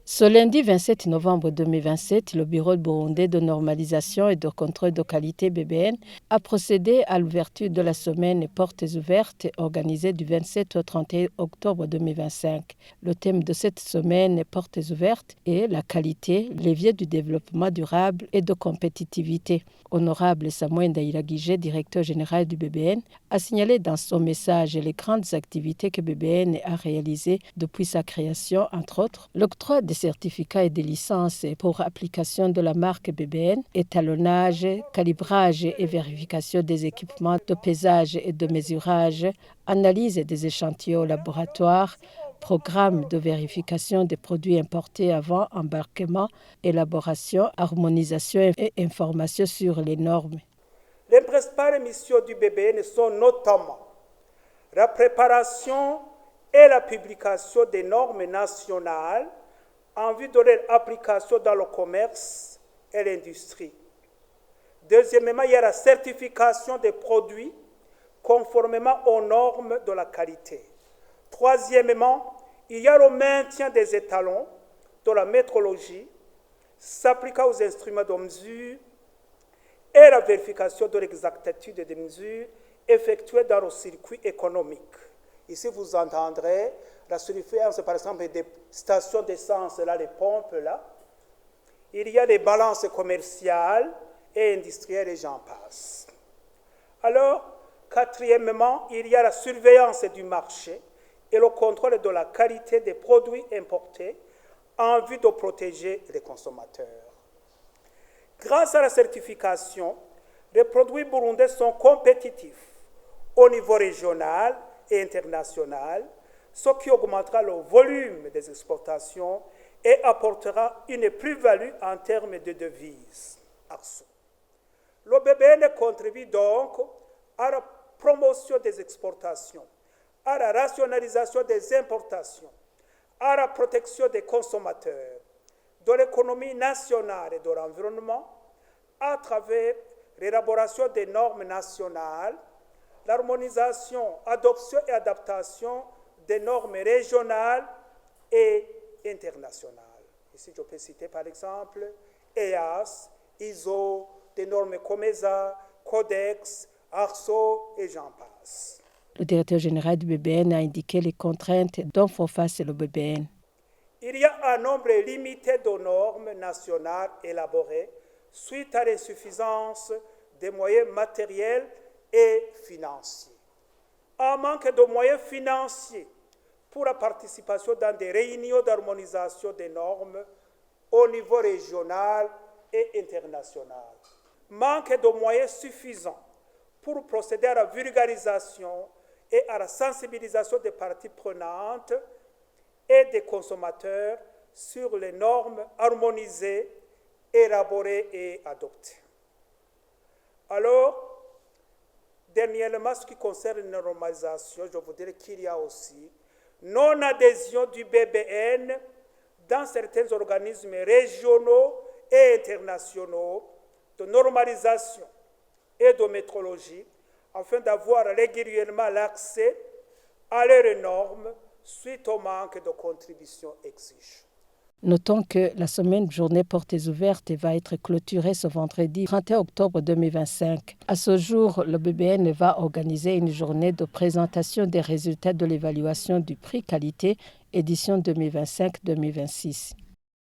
Ce lundi 27 novembre 2027, le Bureau burundais de normalisation et de contrôle de qualité BBN a procédé à l'ouverture de la semaine Portes ouvertes organisée du 27 au 31 octobre 2025. Le thème de cette semaine Portes ouvertes est la qualité, levier du développement durable et de compétitivité. Honorable Samuel Ndairagije, directeur général du BBN, a signalé dans son message les grandes activités que BBN a réalisées depuis sa création, entre autres l'octroi des certificats et des licences pour application de la marque BBN, étalonnage, calibrage et vérification des équipements de pesage et de mesurage, analyse des échantillons au laboratoire, programme de vérification des produits importés avant embarquement, élaboration, harmonisation et information sur les normes. Les principales missions du BBN sont notamment la préparation et la publication des normes nationales en vue de leur application dans le commerce et l'industrie. Deuxièmement, il y a la certification des produits conformément aux normes de la qualité. Troisièmement, il y a le maintien des étalons de la métrologie s'appliquant aux instruments de mesure et la vérification de l'exactitude des mesures effectuées dans le circuit économique. Ici, vous entendrez la surveillance, par exemple, des stations d'essence, là, les pompes, là. Il y a les balances commerciales et industrielles, et j'en passe. Alors, quatrièmement, il y a la surveillance du marché et le contrôle de la qualité des produits importés en vue de protéger les consommateurs. Grâce à la certification, les produits burundais sont compétitifs au niveau régional et international, ce qui augmentera le volume des exportations et apportera une plus-value en termes de devises. Le BBN contribue donc à la promotion des exportations, à la rationalisation des importations, à la protection des consommateurs, de l'économie nationale et de l'environnement, à travers l'élaboration des normes nationales, l'harmonisation, adoption et adaptation des normes régionales et internationales. Ici, je peux citer par exemple EAS, ISO, des normes COMESA, Codex, ARSO et j'en passe. Le directeur général du BBN a indiqué les contraintes dont font face le BBN. Il y a un nombre limité de normes nationales élaborées suite à l'insuffisance des moyens matériels et financiers. Un manque de moyens financiers pour la participation dans des réunions d'harmonisation des normes au niveau régional et international. Manque de moyens suffisants pour procéder à la vulgarisation et à la sensibilisation des parties prenantes et des consommateurs sur les normes harmonisées, élaborées et adoptées. Alors, dernièrement, ce qui concerne la normalisation, je vous dirais qu'il y a aussi non-adhésion du BBN dans certains organismes régionaux et internationaux de normalisation et de métrologie afin d'avoir régulièrement l'accès à leurs normes suite au manque de contributions exigées. Notons que la semaine Journée Portes ouvertes va être clôturée ce vendredi 31 octobre 2025. À ce jour, le BBN va organiser une journée de présentation des résultats de l'évaluation du prix qualité édition 2025-2026.